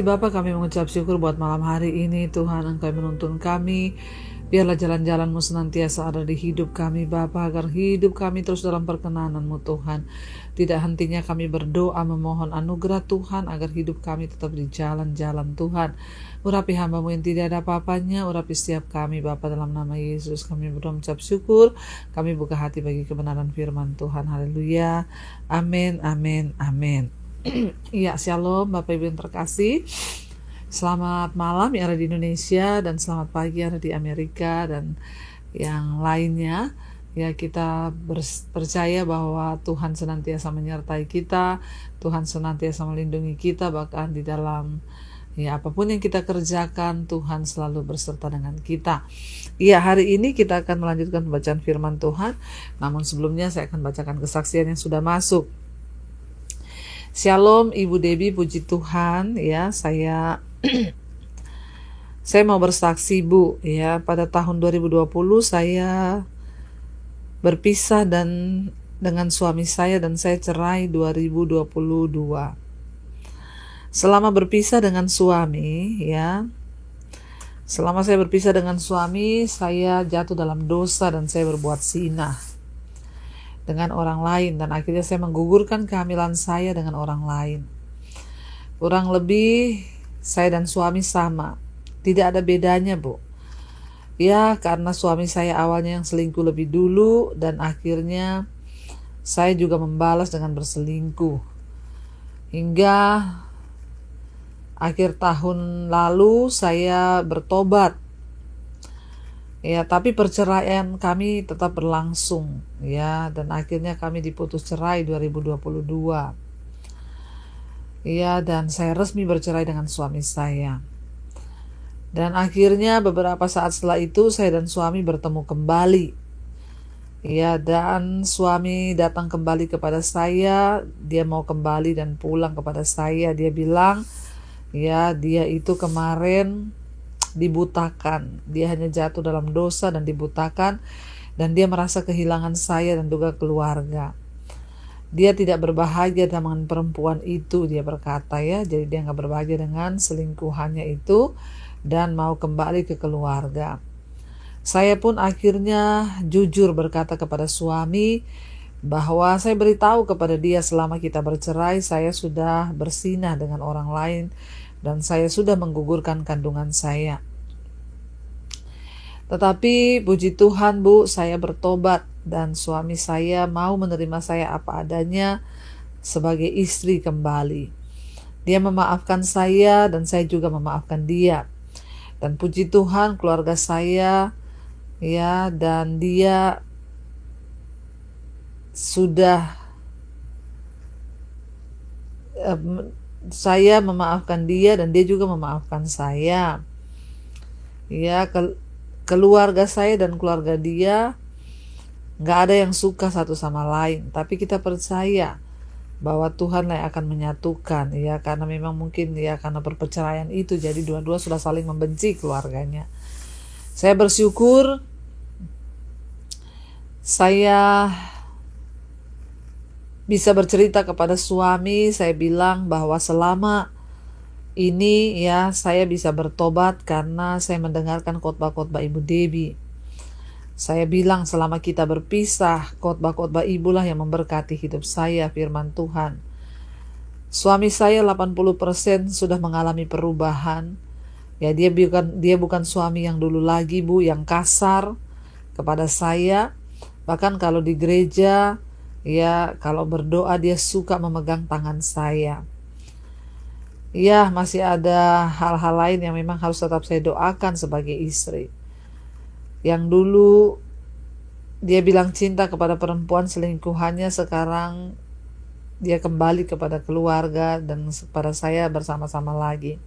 Bapa, kami mengucap syukur buat malam hari ini. Tuhan, Engkau menuntun kami. Biarlah jalan-jalan-Mu senantiasa ada di hidup kami, Bapa, agar hidup kami terus dalam perkenanan-Mu, Tuhan. Tidak hentinya kami berdoa memohon anugerah Tuhan, agar hidup kami tetap di jalan-jalan Tuhan. Urapi hamba-Mu yang tidak ada apa-apanya, urapi setiap kami, Bapa, dalam nama Yesus. Kami berdoa mengucap syukur, kami buka hati bagi kebenaran firman Tuhan. Haleluya. Amin, amin, amin. Iya, shalom Bapak Ibu yang terkasih. Selamat malam yang ada di Indonesia dan selamat pagi yang ada di Amerika dan yang lainnya. Ya, kita percaya bahwa Tuhan senantiasa menyertai kita, Tuhan senantiasa melindungi kita, bahkan di dalam apapun yang kita kerjakan, Tuhan selalu berserta dengan kita. Iya, hari ini kita akan melanjutkan pembacaan firman Tuhan. Namun sebelumnya saya akan bacakan kesaksian yang sudah masuk. Shalom Ibu Debbie, puji Tuhan ya. Saya mau bersaksi Bu ya. Pada tahun 2020 saya berpisah dengan suami saya dan saya cerai 2022. Selama berpisah dengan suami ya, selama saya berpisah dengan suami, saya jatuh dalam dosa dan saya berbuat zina dengan orang lain, dan akhirnya saya menggugurkan kehamilan saya dengan orang lain. Kurang lebih saya dan suami sama, tidak ada bedanya Bu. Ya, karena suami saya awalnya yang selingkuh lebih dulu, dan akhirnya saya juga membalas dengan berselingkuh. Hingga akhir tahun lalu saya bertobat. Ya, tapi perceraian kami tetap berlangsung ya, dan akhirnya kami diputus cerai 2022. Ya, dan saya resmi bercerai dengan suami saya. Dan akhirnya beberapa saat setelah itu saya dan suami bertemu kembali. Ya, dan suami datang kembali kepada saya, dia mau kembali dan pulang kepada saya. Dia bilang, ya, dia itu kemarin dibutakan, dia hanya jatuh dalam dosa dan dibutakan, dan dia merasa kehilangan saya dan juga keluarga. Dia tidak berbahagia dengan perempuan itu, dia berkata ya, jadi dia gak berbahagia dengan selingkuhannya itu dan mau kembali ke keluarga. Saya pun akhirnya jujur berkata kepada suami bahwa saya beritahu kepada dia selama kita bercerai saya sudah berzinah dengan orang lain dan saya sudah menggugurkan kandungan saya. Tetapi puji Tuhan Bu, saya bertobat dan suami saya mau menerima saya apa adanya sebagai istri kembali. Dia memaafkan saya dan saya juga memaafkan dia. Dan puji Tuhan keluarga saya ya dan dia sudah saya memaafkan dia dan dia juga memaafkan saya. Ya, keluarga saya dan keluarga dia gak ada yang suka satu sama lain, tapi kita percaya bahwa Tuhan yang akan menyatukan ya, karena memang mungkin ya karena perceraian itu jadi dua-dua sudah saling membenci keluarganya. Saya bersyukur saya bisa bercerita kepada suami. Saya bilang bahwa selama ini ya saya bisa bertobat karena saya mendengarkan khotbah-khotbah Ibu Debbie. Saya bilang selama kita berpisah, khotbah-khotbah ibulah yang memberkati hidup saya, firman Tuhan. Suami saya 80% sudah mengalami perubahan. Ya, dia bukan suami yang dulu lagi Bu, yang kasar kepada saya. Bahkan kalau di gereja ya, kalau berdoa dia suka memegang tangan saya. Ya, masih ada hal-hal lain yang memang harus tetap saya doakan sebagai istri. Yang dulu dia bilang cinta kepada perempuan selingkuhannya, sekarang dia kembali kepada keluarga dan kepada saya bersama-sama lagi.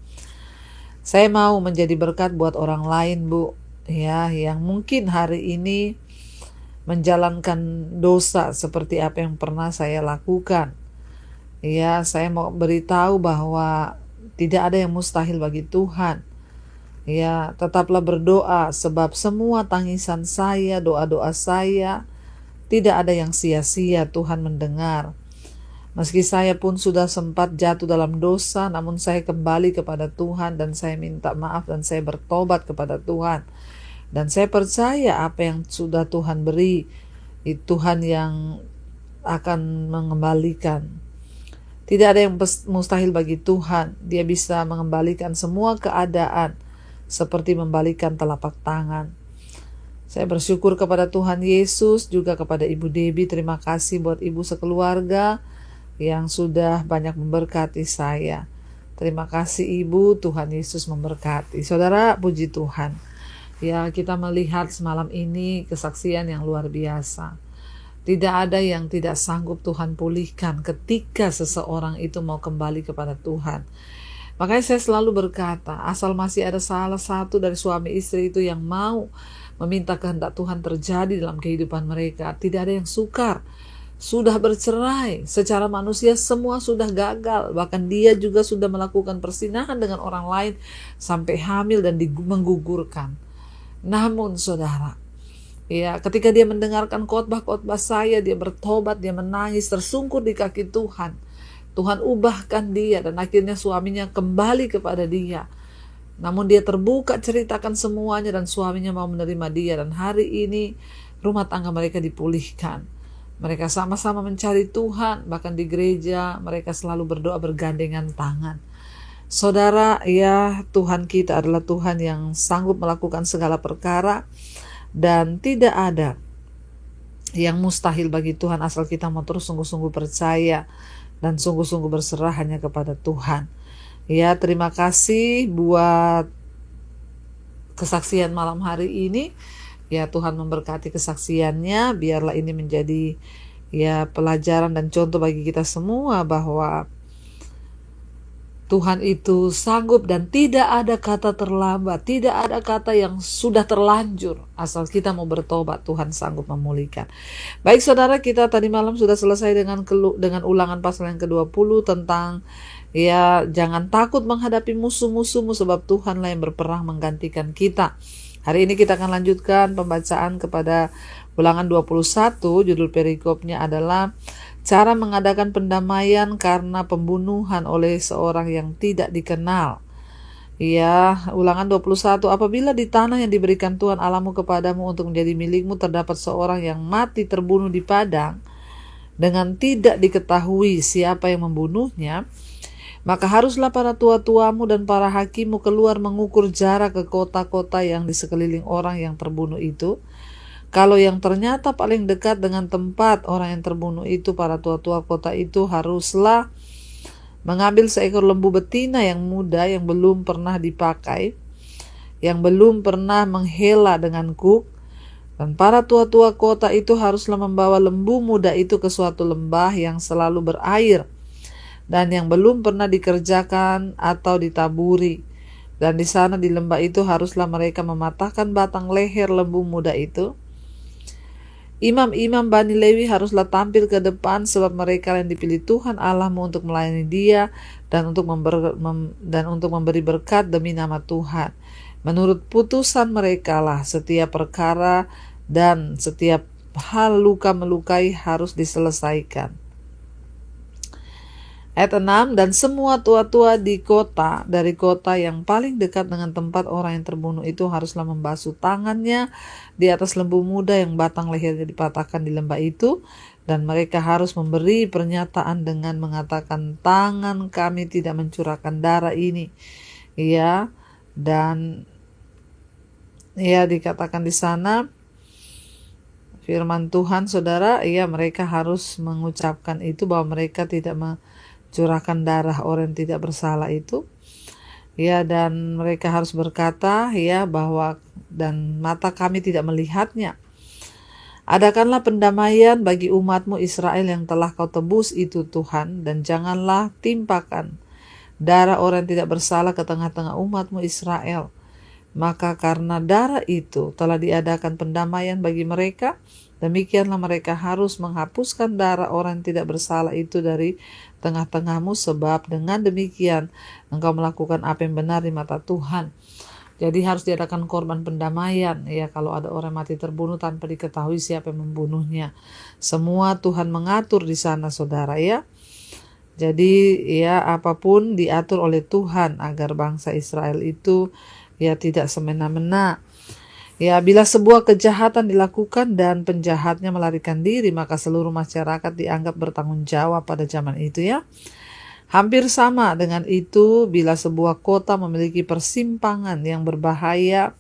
Saya mau menjadi berkat buat orang lain Bu, ya, yang mungkin hari ini menjalankan dosa seperti apa yang pernah saya lakukan. Ya, saya mau beritahu bahwa tidak ada yang mustahil bagi Tuhan. Ya, tetaplah berdoa sebab semua tangisan saya, doa-doa saya tidak ada yang sia-sia. Tuhan mendengar. Meski saya pun sudah sempat jatuh dalam dosa, namun saya kembali kepada Tuhan dan saya minta maaf dan saya bertobat kepada Tuhan. Dan saya percaya apa yang sudah Tuhan beri, itu Tuhan yang akan mengembalikan. Tidak ada yang mustahil bagi Tuhan. Dia bisa mengembalikan semua keadaan seperti membalikan telapak tangan. Saya bersyukur kepada Tuhan Yesus, juga kepada Ibu Debbie. Terima kasih buat Ibu sekeluarga yang sudah banyak memberkati saya. Terima kasih Ibu, Tuhan Yesus memberkati. Saudara, puji Tuhan. Ya, kita melihat semalam ini kesaksian yang luar biasa. Tidak ada yang tidak sanggup Tuhan pulihkan ketika seseorang itu mau kembali kepada Tuhan. Makanya saya selalu berkata, asal masih ada salah satu dari suami istri itu yang mau meminta kehendak Tuhan terjadi dalam kehidupan mereka, tidak ada yang sukar. Sudah bercerai, secara manusia semua sudah gagal. Bahkan dia juga sudah melakukan persinahan dengan orang lain sampai hamil dan menggugurkan. Namun saudara, ya, ketika dia mendengarkan khotbah-khotbah saya, dia bertobat, dia menangis, tersungkur di kaki Tuhan. Tuhan ubahkan dia dan akhirnya suaminya kembali kepada dia. Namun dia terbuka ceritakan semuanya dan suaminya mau menerima dia. Dan hari ini rumah tangga mereka dipulihkan. Mereka sama-sama mencari Tuhan, bahkan di gereja mereka selalu berdoa bergandengan tangan. Saudara, ya, Tuhan kita adalah Tuhan yang sanggup melakukan segala perkara. Dan tidak ada yang mustahil bagi Tuhan asal kita mau terus sungguh-sungguh percaya dan sungguh-sungguh berserah hanya kepada Tuhan. Ya, terima kasih buat kesaksian malam hari ini. Ya, Tuhan memberkati kesaksiannya. Biarlah ini menjadi ya pelajaran dan contoh bagi kita semua bahwa Tuhan itu sanggup dan tidak ada kata terlambat, tidak ada kata yang sudah terlanjur. Asal kita mau bertobat, Tuhan sanggup memulihkan. Baik saudara, kita tadi malam sudah selesai dengan ulangan pasal yang ke-20 tentang ya jangan takut menghadapi musuh-musuhmu sebab Tuhanlah yang berperang menggantikan kita. Hari ini kita akan lanjutkan pembacaan kepada ulangan 21, judul perikopnya adalah cara mengadakan pendamaian karena pembunuhan oleh seorang yang tidak dikenal. Ya, ulangan 21, apabila di tanah yang diberikan Tuhan Allahmu kepadamu untuk menjadi milikmu terdapat seorang yang mati terbunuh di padang dengan tidak diketahui siapa yang membunuhnya, maka haruslah para tua-tuamu dan para hakimmu keluar mengukur jarak ke kota-kota yang di sekeliling orang yang terbunuh itu. Kalau yang ternyata paling dekat dengan tempat orang yang terbunuh itu, para tua-tua kota itu haruslah mengambil seekor lembu betina yang muda yang belum pernah dipakai, yang belum pernah menghela dengan kuk, dan para tua-tua kota itu haruslah membawa lembu muda itu ke suatu lembah yang selalu berair dan yang belum pernah dikerjakan atau ditaburi. Dan di sana di lembah itu haruslah mereka mematahkan batang leher lembu muda itu. Imam-imam Bani Lewi haruslah tampil ke depan sebab mereka yang dipilih Tuhan Allahmu untuk melayani dia dan untuk memberi berkat demi nama Tuhan. Menurut putusan mereka lah setiap perkara dan setiap hal luka melukai harus diselesaikan. Ayat 6, dan semua tua-tua di kota, dari kota yang paling dekat dengan tempat orang yang terbunuh itu haruslah membasuh tangannya di atas lembu muda yang batang lehernya dipatahkan di lembah itu, dan mereka harus memberi pernyataan dengan mengatakan, tangan kami tidak mencurahkan darah ini. Ya, dan ya dikatakan di sana firman Tuhan saudara, ya mereka harus mengucapkan itu bahwa mereka tidak curahkan darah orang yang tidak bersalah itu. Ya, dan mereka harus berkata ya bahwa dan mata kami tidak melihatnya. Adakanlah pendamaian bagi umatmu Israel yang telah kau tebus itu Tuhan, dan janganlah timpakan darah orang yang tidak bersalah ke tengah-tengah umatmu Israel. Maka karena darah itu telah diadakan pendamaian bagi mereka, demikianlah mereka harus menghapuskan darah orang yang tidak bersalah itu dari tengah-tengahmu, sebab dengan demikian engkau melakukan apa yang benar di mata Tuhan. Jadi harus diadakan korban pendamaian ya kalau ada orang mati terbunuh tanpa diketahui siapa yang membunuhnya. Semua Tuhan mengatur di sana saudara ya. Jadi ya apapun diatur oleh Tuhan agar bangsa Israel itu ya tidak semena-mena. Ya, bila sebuah kejahatan dilakukan dan penjahatnya melarikan diri, maka seluruh masyarakat dianggap bertanggung jawab pada zaman itu ya. Hampir sama dengan itu bila sebuah kota memiliki persimpangan yang berbahaya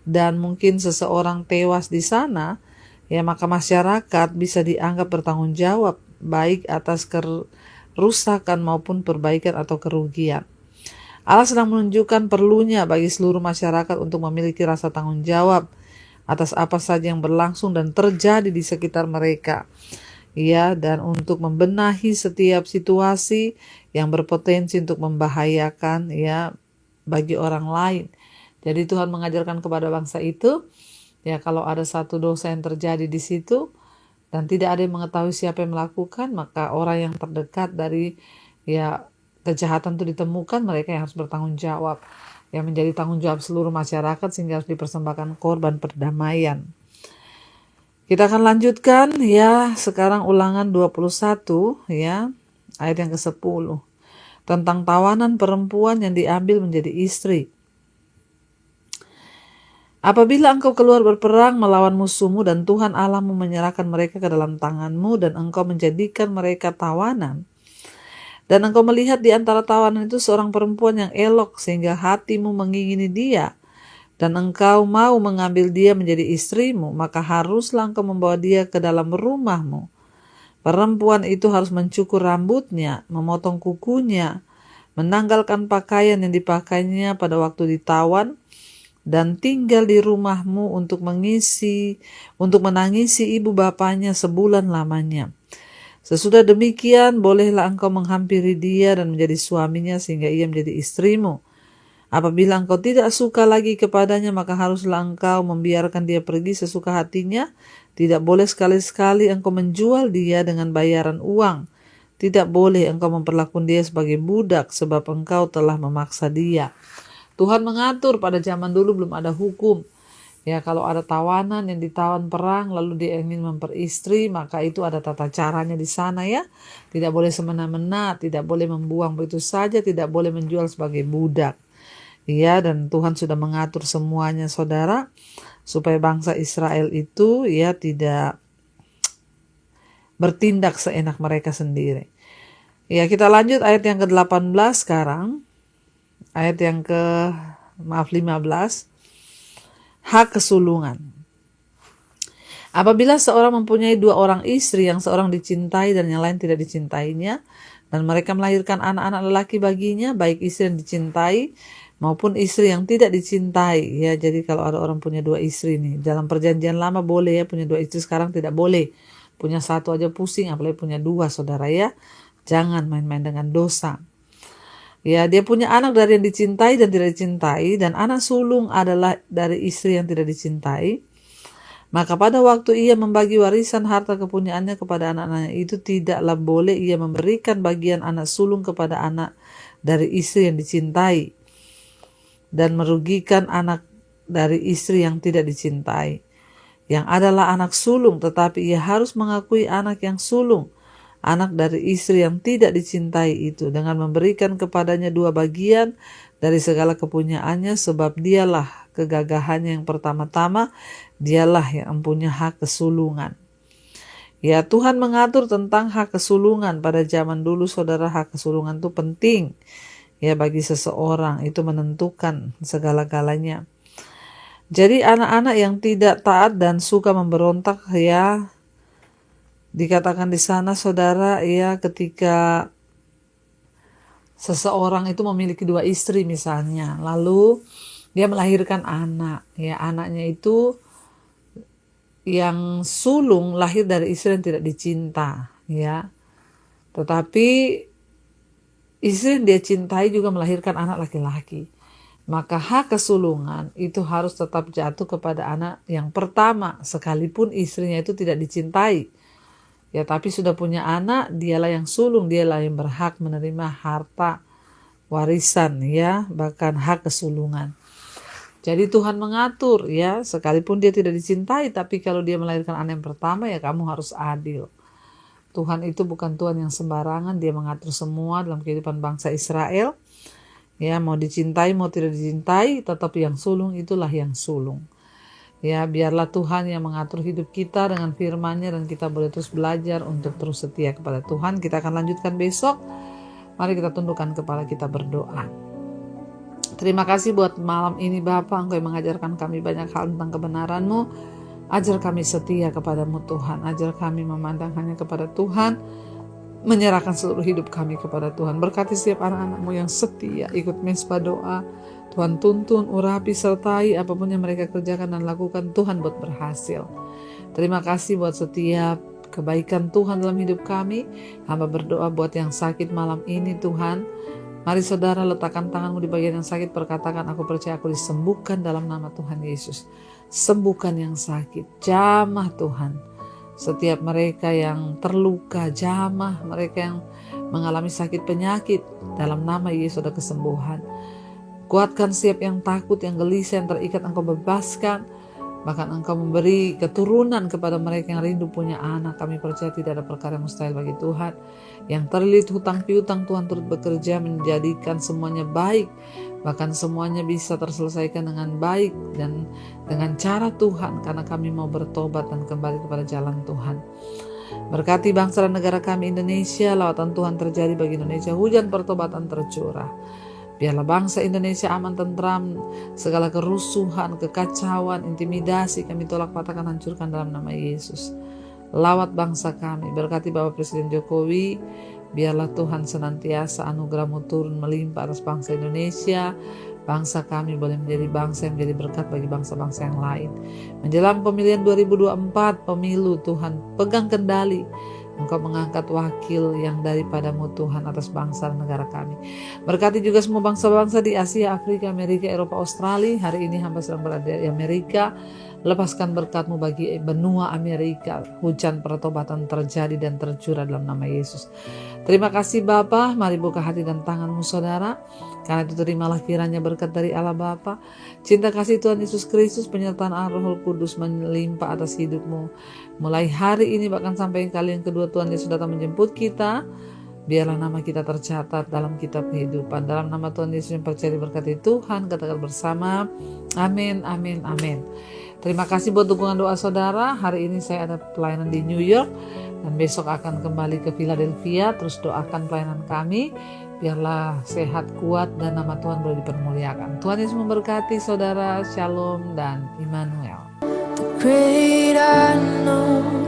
dan mungkin seseorang tewas di sana, ya maka masyarakat bisa dianggap bertanggung jawab baik atas kerusakan maupun perbaikan atau kerugian. Allah sedang menunjukkan perlunya bagi seluruh masyarakat untuk memiliki rasa tanggung jawab atas apa saja yang berlangsung dan terjadi di sekitar mereka. Ya, dan untuk membenahi setiap situasi yang berpotensi untuk membahayakan ya bagi orang lain. Jadi Tuhan mengajarkan kepada bangsa itu, ya kalau ada satu dosa yang terjadi di situ dan tidak ada yang mengetahui siapa yang melakukan, maka orang yang terdekat dari ya kejahatan itu ditemukan, mereka yang harus bertanggung jawab. Yang menjadi tanggung jawab seluruh masyarakat sehingga harus dipersembahkan korban perdamaian. Kita akan lanjutkan ya sekarang Ulangan 21 ya ayat yang ke-10 tentang tawanan perempuan yang diambil menjadi istri. Apabila engkau keluar berperang melawan musuhmu dan Tuhan Allahmu menyerahkan mereka ke dalam tanganmu dan engkau menjadikan mereka tawanan, dan engkau melihat di antara tawanan itu seorang perempuan yang elok sehingga hatimu mengingini dia, dan engkau mau mengambil dia menjadi istrimu, maka haruslah engkau membawa dia ke dalam rumahmu. Perempuan itu harus mencukur rambutnya, memotong kukunya, menanggalkan pakaian yang dipakainya pada waktu ditawan, dan tinggal di rumahmu untuk menangisi ibu bapanya sebulan lamanya. Sesudah demikian, bolehlah engkau menghampiri dia dan menjadi suaminya sehingga ia menjadi istrimu. Apabila engkau tidak suka lagi kepadanya, maka haruslah engkau membiarkan dia pergi sesuka hatinya. Tidak boleh sekali-sekali engkau menjual dia dengan bayaran uang. Tidak boleh engkau memperlakukan dia sebagai budak, sebab engkau telah memaksa dia. Tuhan mengatur pada zaman dulu belum ada hukum. Ya, kalau ada tawanan yang ditawan perang lalu dia ingin memperistri, maka itu ada tata caranya di sana ya. Tidak boleh semena-mena, tidak boleh membuang begitu saja, tidak boleh menjual sebagai budak. Ya, dan Tuhan sudah mengatur semuanya saudara, supaya bangsa Israel itu ya tidak bertindak seenak mereka sendiri. Ya, kita lanjut ayat yang ke-18 sekarang. Ayat yang 15. Hak kesulungan. Apabila seorang mempunyai 2 orang istri, yang seorang dicintai dan yang lain tidak dicintainya, dan mereka melahirkan anak-anak lelaki baginya, baik istri yang dicintai maupun istri yang tidak dicintai. Ya, jadi kalau ada orang punya 2 istri nih, dalam perjanjian lama boleh ya punya 2 istri, sekarang tidak boleh. Punya 1 aja pusing, apalagi punya 2 saudara ya. Jangan main-main dengan dosa. Ya, dia punya anak dari yang dicintai dan tidak dicintai, dan anak sulung adalah dari istri yang tidak dicintai. Maka pada waktu ia membagi warisan harta kepunyaannya kepada anak-anaknya itu, tidaklah boleh ia memberikan bagian anak sulung kepada anak dari istri yang dicintai, dan merugikan anak dari istri yang tidak dicintai, yang adalah anak sulung, tetapi ia harus mengakui anak yang sulung, anak dari istri yang tidak dicintai itu, dengan memberikan kepadanya 2 bagian dari segala kepunyaannya, sebab dialah kegagahannya yang pertama-tama, dialah yang mempunyai hak kesulungan. Ya, Tuhan mengatur tentang hak kesulungan pada zaman dulu saudara. Hak kesulungan itu penting ya bagi seseorang, itu menentukan segala-galanya. Jadi anak-anak yang tidak taat dan suka memberontak ya, dikatakan di sana saudara ya, ketika seseorang itu memiliki 2 istri misalnya, lalu dia melahirkan anak, ya anaknya itu yang sulung lahir dari istri yang tidak dicinta, ya. Tetapi istri yang dia cintai juga melahirkan anak laki-laki. Maka hak kesulungan itu harus tetap jatuh kepada anak yang pertama, sekalipun istrinya itu tidak dicintai. Ya, tapi sudah punya anak, dialah yang sulung, dialah yang berhak menerima harta warisan ya, bahkan hak kesulungan. Jadi Tuhan mengatur ya, sekalipun dia tidak dicintai, tapi kalau dia melahirkan anak yang pertama ya kamu harus adil. Tuhan itu bukan Tuhan yang sembarangan, dia mengatur semua dalam kehidupan bangsa Israel. Ya, mau dicintai, mau tidak dicintai, tetap yang sulung itulah yang sulung. Ya, biarlah Tuhan yang mengatur hidup kita dengan firman-Nya dan kita boleh terus belajar untuk terus setia kepada Tuhan. Kita akan lanjutkan besok. Mari kita tundukkan kepala kita berdoa. Terima kasih buat malam ini Bapa, Engkau yang mengajarkan kami banyak hal tentang kebenaran-Mu. Ajar kami setia kepadamu Tuhan. Ajar kami memandang hanya kepada Tuhan, menyerahkan seluruh hidup kami kepada Tuhan. Berkati setiap anak-anak-Mu yang setia, ikut mesbah doa. Tuhan tuntun, urapi, sertai apapun yang mereka kerjakan dan lakukan, Tuhan buat berhasil. Terima kasih buat setiap kebaikan Tuhan dalam hidup kami. Hamba berdoa buat yang sakit malam ini Tuhan. Mari saudara letakkan tanganmu di bagian yang sakit, perkatakan, aku percaya aku disembuhkan dalam nama Tuhan Yesus. Sembuhkan yang sakit, jamah Tuhan. Setiap mereka yang terluka, jamah mereka yang mengalami sakit penyakit, dalam nama Yesus ada kesembuhan. Kuatkan setiap yang takut, yang gelisah, yang terikat, Engkau bebaskan. Bahkan Engkau memberi keturunan kepada mereka yang rindu punya anak. Kami percaya tidak ada perkara yang mustahil bagi Tuhan. Yang terlilit hutang piutang, Tuhan turut bekerja menjadikan semuanya baik. Bahkan semuanya bisa terselesaikan dengan baik dan dengan cara Tuhan, karena kami mau bertobat dan kembali kepada jalan Tuhan. Berkati bangsa dan negara kami Indonesia, lawatan Tuhan terjadi bagi Indonesia, hujan pertobatan tercurah. Biarlah bangsa Indonesia aman, tentram, segala kerusuhan, kekacauan, intimidasi kami tolak, patahkan, hancurkan dalam nama Yesus. Lawat bangsa kami, berkati Bapak Presiden Jokowi, biarlah Tuhan senantiasa anugerah-Mu turun melimpah atas bangsa Indonesia. Bangsa kami boleh menjadi bangsa yang menjadi berkat bagi bangsa-bangsa yang lain. Menjelang pemilihan 2024, pemilu Tuhan, pegang kendali. Engkau mengangkat wakil yang daripada-Mu Tuhan atas bangsa dan negara kami. Berkati juga semua bangsa-bangsa di Asia, Afrika, Amerika, Eropa, Australia. Hari ini hamba sedang berada di Amerika. Lepaskan berkat-Mu bagi benua Amerika. Hujan pertobatan terjadi dan tercurah dalam nama Yesus. Terima kasih Bapa. Mari buka hati dan tangan-Mu saudara. Karena itu terimalah kiranya berkat dari Allah Bapa, cinta kasih Tuhan Yesus Kristus, penyertaan Roh Kudus melimpah atas hidupmu. Mulai hari ini bahkan sampai kali yang kedua Tuhan Yesus datang menjemput kita, biarlah nama kita tercatat dalam kitab kehidupan. Dalam nama Tuhan Yesus yang percaya diberkati Tuhan, katakan bersama, amin, amin, amin. Terima kasih buat dukungan doa saudara. Hari ini saya ada pelayanan di New York dan besok akan kembali ke Philadelphia. Terus doakan pelayanan kami, biarlah sehat, kuat, dan nama Tuhan boleh dipermuliakan. Tuhan Yesus memberkati saudara. Shalom dan Immanuel. Great unknown,